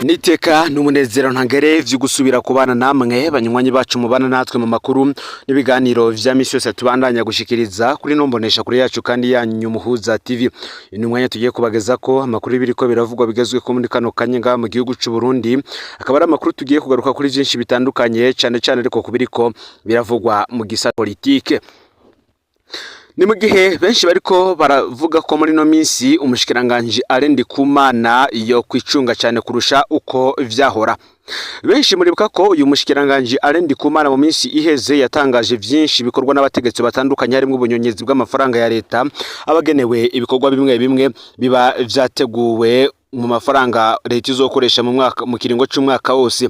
Niteka n'umunezero ntangere vyo gusubira kubana namwe banywanyi bacu mubana natwe mu makuru n'ibiganiro vya misi yose tubandanya gushikiriza kuri nombonesha kuri yacu kandi yanyu Muhuza TV. Ino mwanya tugiye kubageza ko amakuru biriko biravugwa bigezwe ko muri kano kanya nga mu gihugu c'u Burundi, akaba ari amakuru tugiye kugaruka kuri byinshi bitandukanye cyane ariko kubiriko biravugwa mu gisata politike. Ni mu gihe benshi bariko baravuga ko muri no minsi umushikiranganje Alain Ndikumana yo kwicunga cyane kurusha uko vyahora. Benshi muribuka ko uyu mushikiranganje Alain Ndikumana mu minsi iheze yatangaje vyinshi bikorwa n'abategetsi batandukanye harimo ubunyonyezi bw'amafaranga ya leta abagenewe ibikorwa bimwe bimwe biba vyateguwe mu mafaranga leta izokoresha mu kiringo c'umwaka wose.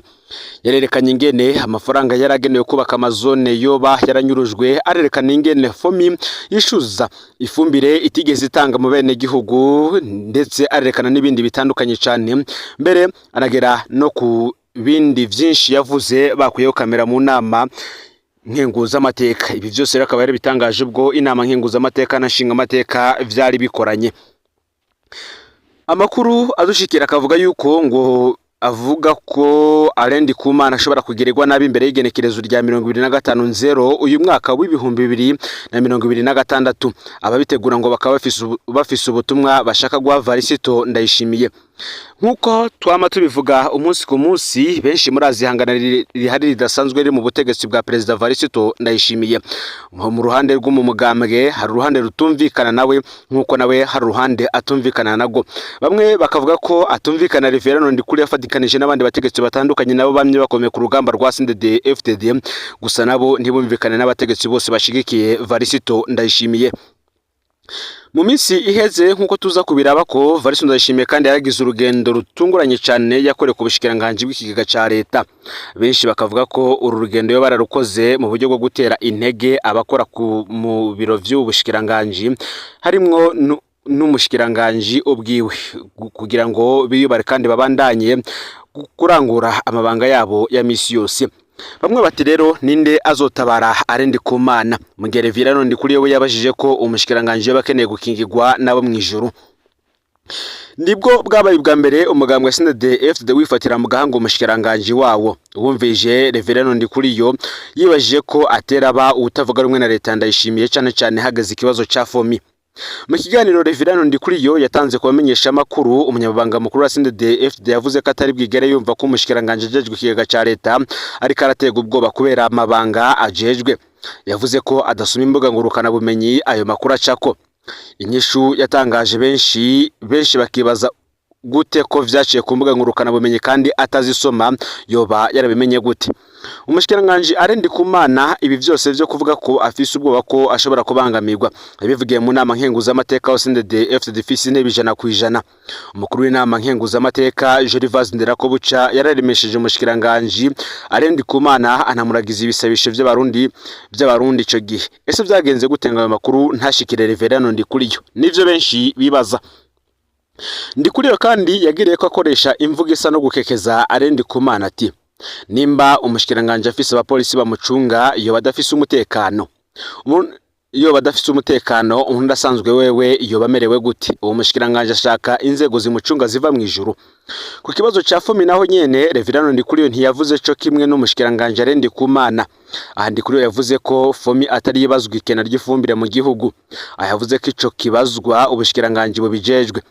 Yarerekanye ingene amafaranga yaragenewe kubaka amazone yoba yaranyurujwe, arerekana ingene fomi yishuza ifumbire itigeze itanga mu bene gihugu, ndetse arerekana n'ibindi bitandukanye cyane. Mbere anagera no ku bindi vyinshi yavuze bakuyeho kamera mu nama nkenguzamateka. Ibi byose rero akaba yari bitangaje ubwo inama nkenguzamateka na nshinga amateka vyari bikoranye. Amakuru adushikira akavuga yuko ngo avuga ko Alain Ndikumana ashobora kugirirwa nabi imbere y'igenekerezo rya 2025 uyu mwaka w'ibihumbi 2026. Ababitegura ngo bakaba bafise ubutumwa bashaka guha Varisito Ndayishimiye. Nkuko twama tubivuga umunsi ku munsi, benshi murazihangana rihari ridasanzwe riri mu butegetsi bwa President Varisito Ndayishimiye. Mu ruhande rw'umugambwe hari uruhande rutumvikana nawe, nkuko nawe hari uruhande atumvikana nago. Bamwe bakavuga ko atumvikana Reverano Ndikuri yafatikanije n'abandi bategetsi batandukanye nabo bamye bakomeye ku rugamba rwa CNDD-FDD, gusa nabo ntibumvikane n'abategetsi bose bashigikiye Varisito Ndayishimiye. Mu minsi iheze nkuko tuza kubiraba ko Varisito Ndayishimiye kandi yaragize urugendo rutunguranye cyane yakoreye ku bushikiranganje bw'ikigega ca leta. Benshi bakavuga ko uru rugendo yo bararukoze mu buryo bwo gutera intege abakora mu biro vy'ubushikiranganje harimwo n'umushikiranganje ubwiwe, kugira ngo biyubare kandi babandanye kurangura amabanga yabo ya misi yose. Bamwe bati rero ninde azotabara Alain Ndikumana? Mugere Reverano Ndikuri we yabajije ko umushikiranganje bakeneye gukingirwa nabo mwijuru. Nibwo bwabaye bwa mbere umugambwe wa CNDD-FDD wifatira mu gahanga umushikiranganje wawo. Wumvije Reverano Ndikuri yo yibajije ko ateraba utavuga rumwe na leta Ndayishimiye cyane hagaze ikibazo ca fomi. Mu kiganiro Reverano Ndikuri yo yatanze kubamenyesha amakuru, umunyabanga mukuru wa CNDD-FDD yavuze ko atari bwigere yumva ko umushikiranganje ajejwe ikigega ca leta ariko aratega ubwoba kubera amabanga ajejwe. Yavuze ko adasoma imbuga ngurukana bumenyi ayo makuru acako. Inyishu yatangaje benshi bakibaza gute ko vyaciye ku mbuga ngurukana bumenyi kandi atazisoma, yoba yarabimenye gute? Umushikiranganje Alain Ndikumana ibi byose byo kuvuga ko afise ubwoba ko ashobora kubangamirwa yabivugiye mu nama nkenguzamateka wa CNDD-FDD fisi intebe 100%. Umukuru w'inama nkenguzamateka Gervais Nderakobuca yararemesheje umushikiranganje Alain Ndikumana anamuragiza ibisabisho by'abarundi ico gihe. Ese byagenze gutenga ayo makuru ntashikire Reverano Ndikuri yo? Nivyo benshi bibaza. Ndikuri yo kandi yagiriye ko akoresha imvugo isa no gukekeza Alain Ndikumana ati nimba umushikiranganje afise abapolisi bamucunga iyo badafise umutekano, umuntu asanzwe wewe iyo bamerewe gute? Uwo mushikiranganje ashaka inzego zimucunga ziva mwijuru. Ku kibazo ca fomi naho nyene Reverano Ndikuri yo ntiyavuze co kimwe n'umushikiranganje Alain Ndikumana. Ndikuri yo yavuze ko fomi atari yibazwa ikena ry'ifumbire mu gihugu, ayavuze ko ico kibazwa ubushikiranganje bubijejwe.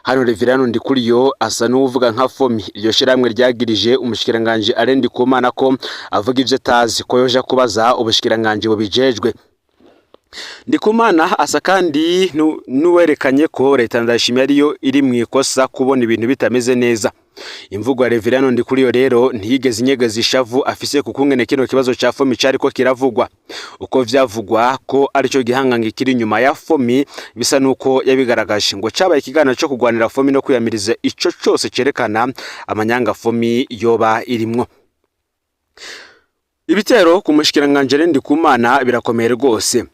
Hano Reverano Ndikuri yo asa n'uvuga nka fomi iryo shiramwe ryagirije umushikiranganje Alain Ndikumana ko avuga ivyo tazi ko yoja kubaza ubushikiranganje bubijejwe. Ndikumana asa kandi nuwerekanye ko leta Ndayishimiye ariyo iri mu ikosa kubona ibintu bitameze neza. Imvugo ya Reverano Ndikuri yo rero ntiyigeze inyegeza ishavu afise kukungene kino kibazo ca fomi cariko kiravugwa. Uko vyavugwa ko arico gihangange kiri nyuma ya fomi bisa nuko yabigaragaje ngo cabaye ikiganiro cyo kugwanira fomi no kuyamiriza ico cyose cerekana amanyanga fomi yoba irimwo. Ibitero ku mushikiranganje Alain Ndikumana birakomeye rwose.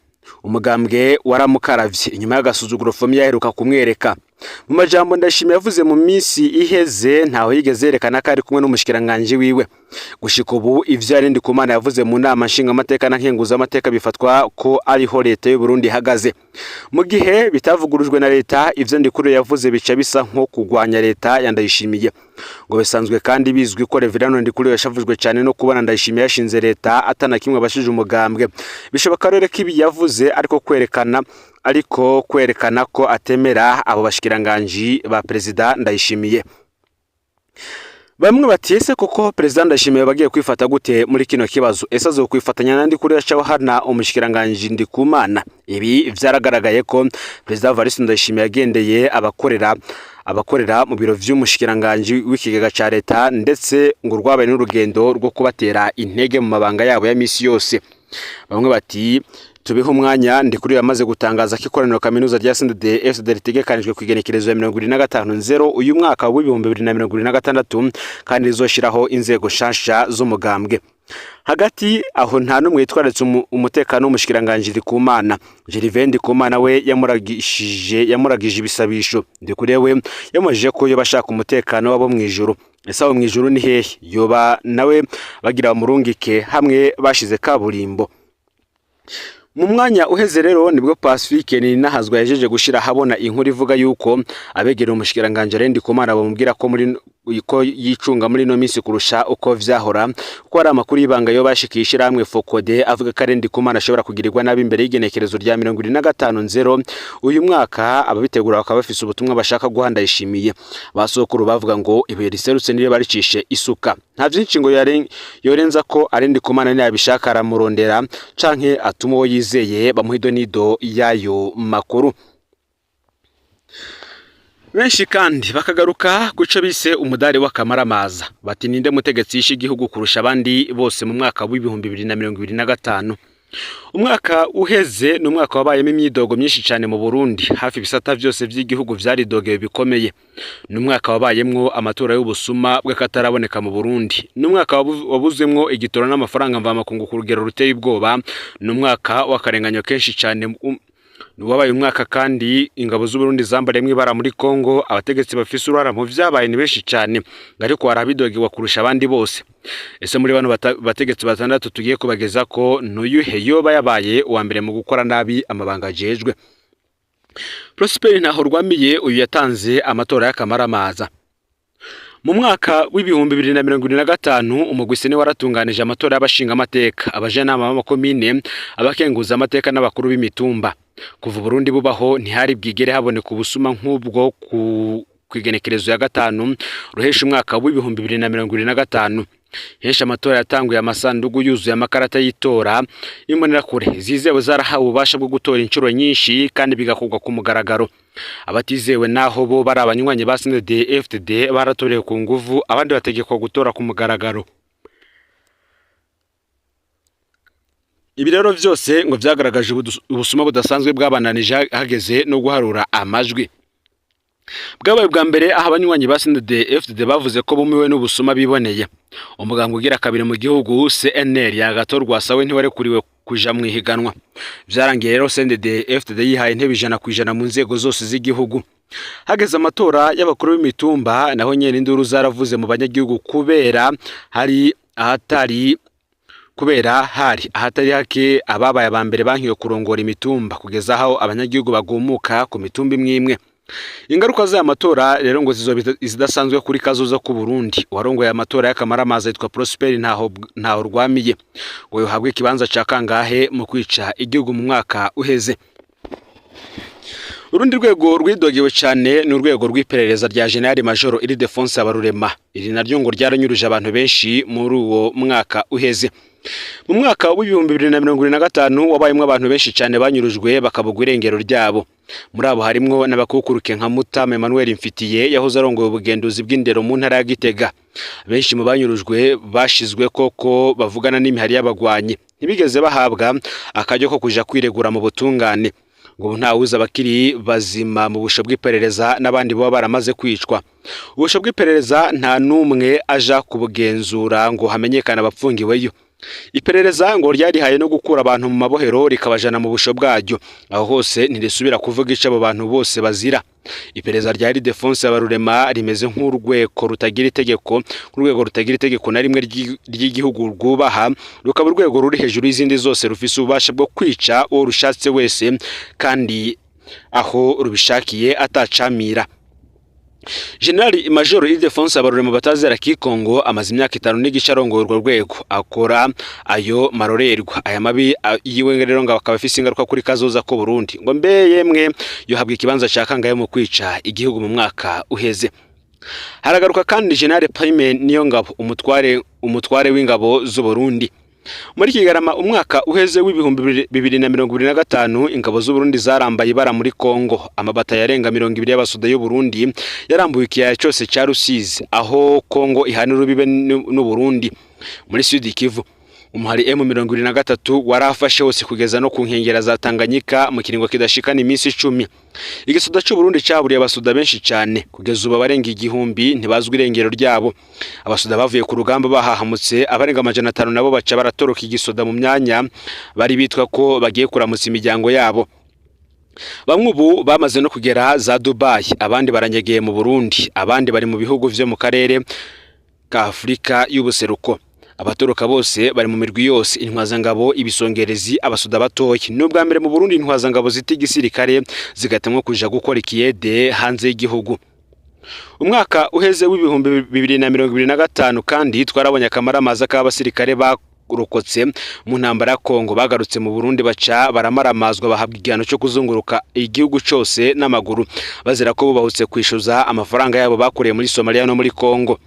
Umugambwe waramukaravye inyuma y'agasuzuguro fomi yaheruka kumwereka. Mu majambo Ndayishimiye yavuze mu minsi iheze ntaho yigeze yerekana ko ari kumwe n'umushikiranganje wiwe. gushika ubu ivyo Arendi Kumana yavuze mu nama nshinga amateka na nkenguza amateka bifatwa ko ariho leta y'u Burundi ihagaze mu gihe bitavugurujwe na leta. Ivyo Ndikuriyo yavuze bica bisa nko kugwanya leta ya Ndayishimiye ngo bisanzwe kandi bizwi ko Reverend Ndikuriyo yashavujwe cyane no kubona Ndayishimiye yashinze leta atana kimwe bashije umugambwe. Bishoboka rero ko ibi yavuze ariko kwerekana ko atemera abo bashikiranganji ba Perezida Ndayishimiye. Bamwe bati ese koko Perezida Ndayishimiye bagiye kwifata gute muri kino kibazo? Ese azokwifatanya na Ndikuriyo acaho hana umushikiranganji Ndikumana? Ibi vyaragaragaye ko Perezida Evariste Ndayishimiye yagendeye abakorera mu biro vy'umushikiranganji w'ikigega ca leta, ndetse ngo rwabaye n'urugendo rwo kubatera intege mu mabanga yabo ya misi yose. Bamwe bati tubiho umwanya. Ndikuriyo yamaze gutangaza ko ikoraniro kaminuza rya CNDD-FDD ritegekanijwe ku igenekerezo ya 25/0 uyu mwaka wa 2026 kandi rizoshiraho inzego nshasha z'umugambwe. Hagati aho nta numwe yitwaretse umutekano w'umushikiranganji Ndikumana. Gervais Ndikumana we yamuragije ibisabisho. Ndikuriyo we yamujije ko yoba ashaka umutekano wabo mwijuru. Ese abo mwijuru ni hehe? Yoba nawe bagira bamurungike hamwe bashize kaburimbo. Mu mwanya uheze rero nibwo Pacifique Ninahazwa yajeje gushira habona inkuru ivuga yuko abegera umushikiranganje Arendi Kumana bamubwira ko yicunga muri no minsi kurusha uko vyahora, ko ari amakuru y'ibanga yo bashikishira hamwe Fokode avuga ko Arendi Kumana ashobora kugirirwa nabi imbere y'igenekerezo rya 25/0 uyu mwaka. Ababitegura bakaba bafise ubutumwa bashaka guha Ndayishimiye. Basokuru bavuga ngo ibuye riserutse nire baricishe isuka. Nta vyinshi ngo yorenza ko Arendi Kumana ni abishaka aramurondera canke atuma uwo yizeye bamuhido nido yayo makuru. Benshi kandi bakagaruka guco bise umudari w'akamaramaza. Bati ninde mutegetsi yishe igihugu kurusha abandi bose mu mwaka wa 2025. Umwaka uheze n'umwaka wabayemo imyidogo myinshi cyane mu Burundi, hafi bisata byose by'igihugu vyaridogeye bikomeye. N'umwaka wabayemwo amatora y'ubusuma bw'akataraboneka mu Burundi. N'umwaka wabuzemwo igitoro n'amafaranga mva makungu ku rugero ruteye ubwoba. N'umwaka wakarenganyo kenshi cyane. Wabaye umwaka kandi ingabo z'u Burundi zambaremwe bara muri Kongo. Abategetsi bafise urara mu vyabaye ni benshi cyane, ariko harabidogewa kurusha abandi bose. Ese muri bano bategetsi batandatu tugiye kubageza ko n'uyuhe yoba yabaye uwa mbere mu gukora nabi amabanga ajejwe? Prosper Ntahorwamiye uyu yatanze amatora y'akamaramaza. Mu mwaka w'ibihumbi 2025 umugwisene waratunganije amatora y'abashinga amateka, abajanama b'amakomine, abakenguza amateka n'abakuru b'imitumba. Kuva Burundi bubaho ntihari bwigere haboneka ubusuma nk'ubwo kwigenekerezo ya 5 ruhesha umwaka w'ibihumbi 2025. Hesha amatora yatanguye amasandugu yuzuye amakarata y'itora imbonera kure zizewe zarahawe ububasha bwo gutora inshuro nyinshi kandi bigakorwa ku mugaragaro. Abatizewe naho bo bari abanywanyi ba CNDD-FDD baratorewe ku nguvu, abandi bategekwa gutora ku mugaragaro. Ibi rero vyose ngo vyagaragaje ubusuma budasanzwe bwabananije hageze no guharura amajwi. Bwabaye bwa mbere aho abanywanyi ba CNDD-FDD bavuze ko bumiwe n'ubusuma biboneye. Umuganga ugira kabiri mu gihugu CNL yagatorwa sawe ntiwarekuriwe kuja mu ihiganwa. Vyarangiye rero CNDD-FDD yihaye intebe 100% mu nzego zose z'igihugu. Hageze amatora y'abakuru b'imitumba naho nyene induru zaravuze mu banyagihugu kubera hari ahatari hake ababaye abambere bankiye kurongora imitumba kugeza aho abanyagihugu bagumuka ku mitumba imwe. Ingaruka za amatora rero ngo zidasanzwe kuri kazoza ku Burundi. Warongoye amatora y'akamaramaza yitwa Prosper Ntahorwamiye ngo yohabwe kibanza ca kangahe mu kwica igihugu mu mwaka uheze. Urundi rwego rwidogewe cyane n'urwego rw'iperereza rya General Major Ildefonse Habarurema. Iri naryo ngo ryaranyuruje abantu benshi muri uwo mwaka uheze. Mu mwaka w'ibihumbi 2025 wabayemwe abantu benshi cyane banyurujwe bakabugwa irengero ryabo. Muri abo harimwo n'abakukuruke nka Mutama Emmanuel Mfitiye yahoze arongoye ubugenduzi bw'indero mu ntara ya Gitega. Benshi mu banyurujwe bashizwe koko bavugana n'imihari y'abagwanyi, ntibigeze bahabwa akajyo ko kuja kwiregura mu butungane. Ngo ntawuza bakiri bazima mu busho bw'iperereza n'abandi bo baramaze kwicwa. Ubusho bw'iperereza nta numwe aja kubugenzura ngo hamenyekana abapfungiweyo. Iperereza ngo ryarihaye no gukura abantu mu mabohero rikabajana mu busho bwaryo, aho hose ntirisubira kuvuga ico abo bantu bose bazira. Iperereza rya Ildefonse Habarurema rimeze nk'urwego rutagira itegeko na rimwe ry'igihugu rwubaha, rukaba urwego ruri hejuru y'izindi zose, rufise ububasha bwo kwica uwo rushatse wese kandi aho rubishakiye atacamira. General Major Ildefonse Habarurema Batazira Kikongo amaze imyaka 5 n'igice arongoye urwo rwego, akora ayo marorerwa. Aya mabi yiwe rero ngo akaba afise ingaruka kuri kazoza ko Burundi, ngo mbe yemwe yohabwa ikibanza cakangaye mu kwica igihugu mu mwaka uheze. Haragaruka kandi General Prime Niyongabo, umutware w'ingabo z'u Burundi. Muri Kigarama umwaka uheze w'ibihumbi 2025 ingabo z'u Burundi zarambaye bara muri Kongo. Amabata yarenga 20 y'abasuda y'u Burundi yarambuye ikiyaya cyose cya Rusizi, aho Kongo ihana urubibe n'u Burundi. Muri Sud Kivu umuhari M23 warafashe hose kugeza no ku nkengera za Tanganyika mu kiringo kidashikana iminsi 10. Igisuda cy'u Burundi cyaburiye abasuda benshi cyane, kugeza ubu barenga igihumbi ntibazwi irengero ryabo. Abasuda bavuye ku rugamba bahahamutse, abarenga 500 nabo baca baratoroka igisuda mu myanya bari bitwa ko bagiye kuramutsa imiryango yabo. Bamwe ubu bamaze no kugera za Dubai, abandi baranyegeye mu Burundi, abandi bari mu bihugu vyo mu karere ka Afrika y'ubuseruko. Abatoroka bose bari mu mirwi yose: intwazangabo, ibisongerezi, abasuda batoye. N'ubwa mbere mu Burundi intwazangabo zitigisirikare zigatemwa kuja gukora ikiyede hanze y'igihugu. Umwaka uheze w'ibihumbi 2025 kandi twarabonye akamara amaza k'abasirikare barokotse mu ntambara ya Kongo bagarutse mu Burundi, baca baramaramazwa bahabwa igihano cyo kuzunguruka igihugu cyose n'amaguru, bazira ko bubahutse kwishuza amafaranga yabo bakoreye muri Somalia no muri Kongo.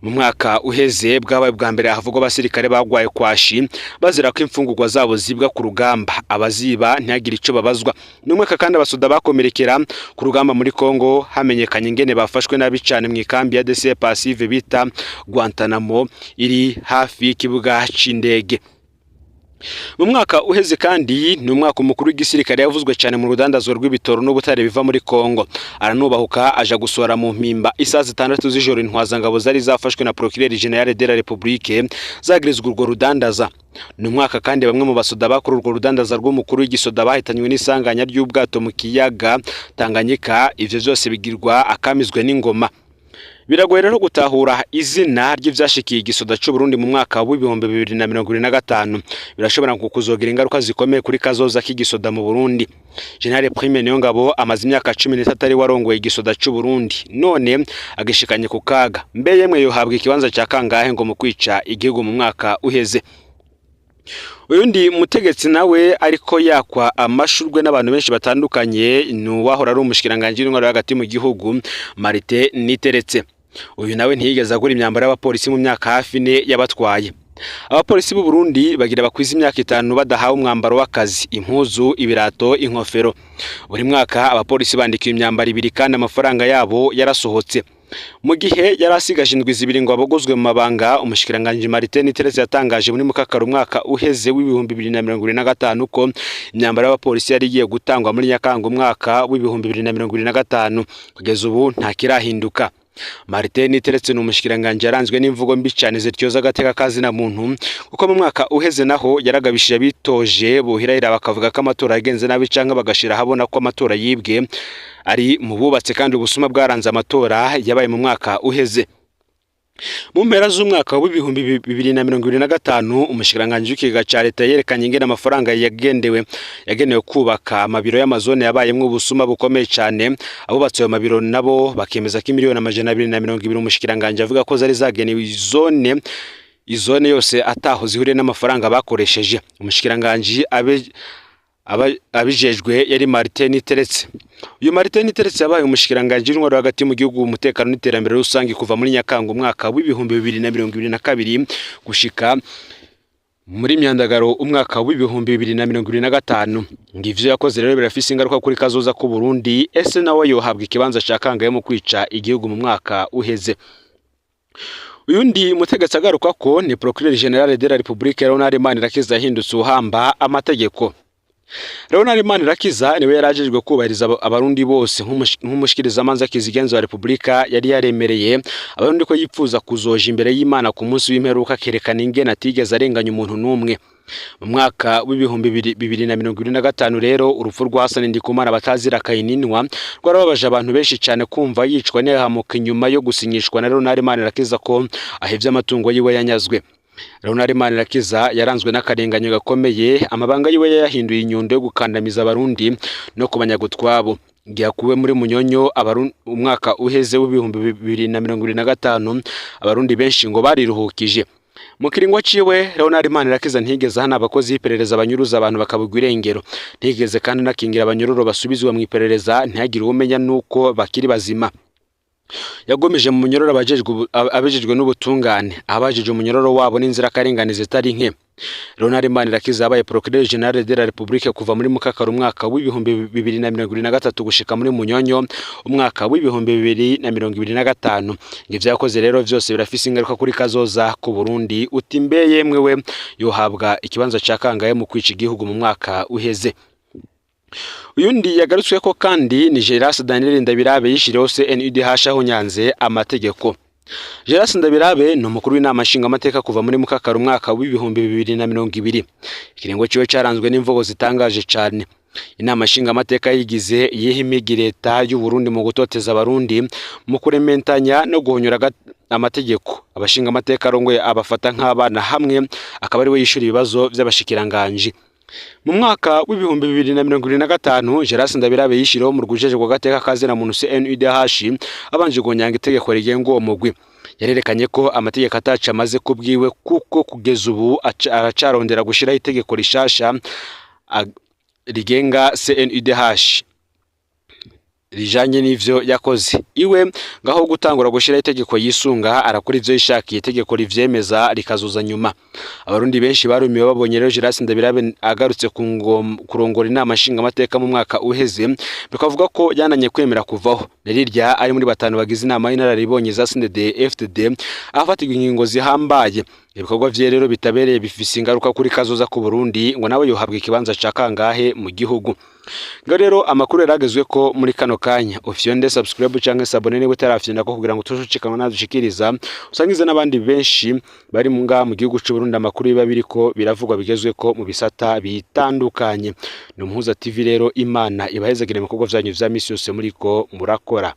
Mu mwaka uheze bwabaye bwa mbere havugwa abasirikare bagwaye kwashi, bazira ko imfungurwa zabo zibwa ku rugamba, abaziba ntihagire ico babazwa. N'umwaka kandi abasuda bakomerekera ku rugamba muri Kongo hamenyekanye ingene bafashwe nabi cyane mu ikambi ya DC Passive bita Guantanamo iri hafi y'ikibuga c'indege. Mu mwaka uheze kandi ni umwaka umukuru w'igisirikare yavuzwe cyane mu rudandazwa rw'ibitoro n'ubutare biva muri Kongo. Aranubahuka aja gusora mu mpimba isaha 6 z'ijoro intwazangabo zari zafashwe na Procureur General de la République zagirizwa urwo rudandaza. Ni umwaka kandi bamwe mu basuda bakora urwo rudandaza rw'umukuru w'igisoda bahitanywe n'isanganya ry'ubwato mu kiyaga Tanganyika. Ivyo byose bigirwa akamizwe n'ingoma. Biragoye rero gutahura izina ry'ivyashikiye igisoda cy'u Burundi mu mwaka wa 2025. Birashobora kukuzogira ingaruka zikomeye kuri kazoza k'igisoda mu Burundi. General Prime Niyongabo amaze imyaka 13 ari warongoye igisoda cy'u Burundi, none agishikanye ku kaga. Mbe yemwe yohabwa ikibanza cya kangahe ngo mu kwica igihugu mu mwaka uheze? Uyundi mutegetsi nawe ariko yakwa amashurwe n'abantu benshi batandukanye n'uwahora ari umushikiranganje w'intwaro hagati mu gihugu, Martin Niteretse. Uyu nawe ntiyigeze agura imyambaro y'abapolisi mu myaka hafi ne yabatwaye. Abapolisi b'u Burundi bagira bakwiza imyaka 5 badahawe umwambaro w'akazi, impuzu, ibirato, inkofero. Buri mwaka abapolisi bandikiye imyambaro 2 kandi amafaranga yabo yarasohotse. Mu gihe yarasigaje indwi 2 ngo abogozwe mu mabanga, umushikiranganje Martin Niteretse yatangaje muri mukakaro umwaka uheze w'ibihumbi 2025 ko imyambaro y'abapolisi yari igiye gutangwa muri Nyakanga umwaka w'ibihumbi 2025. Kugeza ubu nta kirahinduka. Martin Niteretse n'umushikiranganje yaranzwe n'imvugo mbi cyane zityoza agateka kazi na muntu, kuko mu mwaka uheze naho yaragabishije bitoje buhirahira bakavuga ko amatora yagenze nabi canke bagashira habona ko amatora yibwe ari mu bubatse kandi ubusuma bwaranze amatora yabaye mu mwaka uheze. Mu mpera z'umwaka w'ibihumbi 2025 umushikiranganje w'ikiga ca leta yerekanye ingene amafaranga yagenewe kubaka amabiro y'amazone yabayemwe ubusuma bukomeye cyane. Abubatse ayo mabiro nabo bakemeza ko miliyoni 220 umushikiranganje avuga ko zari zagenewe izone yose ataho zihuriye n'amafaranga bakoresheje. Umushikiranganje abijejwe yari Martin Niteretse. Uyu Martin Niteretse yabaye umushikiranganje w'intwaro hagati mu gihugu, umutekano n'iterambere rusangi kuva muri Nyakanga umwaka w'ibihumbi 2022 gushika muri Myandagaro umwaka w'ibihumbi 2025. Ngivyo yakoze rero birafise ingaruka kuri kazoza ku Burundi. Ese nawe yohabwa ikibanza cakangaye mu kwica igihugu mu mwaka uheze? Uyundi mutegetsi agaruka ko ni Procureur General de la République Ronald Manirakiza yahindutse uhamba amategeko. Leonard Manirakiza niwe yarajejwe kubahiriza abarundi bose nk'umushikirizamanza kizigenza wa Republika yari yaremereye abarundi ko yipfuza kuzoja imbere y'Imana ku munsi w'imperuka kerekana ingene atigeze arenganya umuntu n'umwe. Mu mwaka w'ibihumbi 2025 rero urupfu rwa Hassan Ndikumana batazira kayininwa rwarababaje abantu benshi cyane kumva yicwa n'ahamuka inyuma yo gusinyishwa na Leonard Manirakiza ko ahevye amatungo yiwe yanyazwe. Leonard Manirakiza yaranzwe n'akarenganyo gakomeye, amabanga yiwe yahinduye inyundo yo gukandamiza abarundi no kubanyagutwabo. Giyakuwe muri Munyonyo umwaka uheze w'ibihumbi 2025 abarundi benshi ngo bariruhukije. Mu kiringo ciwe Leonard Manirakiza ntigeze hana abakozi iperereza banyuruza abantu bakabugwa irengero, ntigeze kandi nakingira abanyururo basubizwa mu iperereza ntihagire umenya nuko bakiri bazima. Yagomeje mu munyororo abajejwe n'ubutungane, abajije umunyororo wabo n'inzira karengane zitari nke. Leonard Manirakiza yabaye Procureur General de la République kuva muri Mukakara umwaka w'ibihumbi 2023 gushika muri Munyonyo umwaka w'ibihumbi 2025. Ivyo yakoze rero vyose birafise ingaruka kuri kazoza ku Burundi, utimbeye mwewe yohabwa ikibanza ca kangaye mu kwica igihugu mu mwaka uheze. Uyundi yagarutswe ko kandi ni Geras Daniel Ndabirabe yishiriyeho CNUDH aho nyanze amategeko. Geras Ndabirabe ni umukuru w'inama nshinga amateka kuva muri Mukakara umwaka w'ibihumbi 2020. Ikiringo ciwe caranzwe n'imvugo zitangaje cyane. Inama nshinga amateka yigize yihimigi leta y'u Burundi mu gutoteza abarundi mu kurementanya no guhonyora amategeko. Abashinga amateka arongoye abafata nk'abana hamwe akaba ari we yishura ibibazo by'abashikiranganje. Mu mwaka w'ibihumbi 2025 Geras Ndabirabe yishiriyeho mu rwujeje rwa gateka kazina muntu CNUDH abanje gonyanga itegeko rigenga uwo mugwi. Yarerekanye ko amategeko ataca amaze kubwiwe kuko kugeza ubu aracarondera gushiraho itegeko rishasha rigenga CNUDH rijanye n'ivyo yakoze. Iwe ngaho gutangura gushira itegeko yisunga arakora ivyo yishakiye, itegeko rivyemeza rikazuza nyuma. Abarundi benshi barumiwe babonye rero Geras Ndabirabe agarutse kurongora inama nshinga amateka mu mwaka uheze, bikavuga ko yananye kwemera kuvaho. Nerirya ari muri batanu bagize inama y'inararibonye za CNDD FDD afatirwa ingingo zihambaye. Ibikorwa vye rero bitabereye bifise ingaruka kuri kazoza ku Burundi, ngo nawe yohabwa ikibanza ca kangahe mu gihugu. Ngo rero amakuru yaragezwe ko muri kano kanya ufyonde subscribe canke sabone niwe tarafyenda ko kugira ngo tushikana nadushikiriza usangize n'abandi benshi bari mu gihugu c'u Burundi amakuru biba biriko biravugwa bigezwe ko mu bisata bitandukanye. No Muhuza TV rero Imana ibahezagire mu bikorwa vyanyu vya misi yose muriko murakora.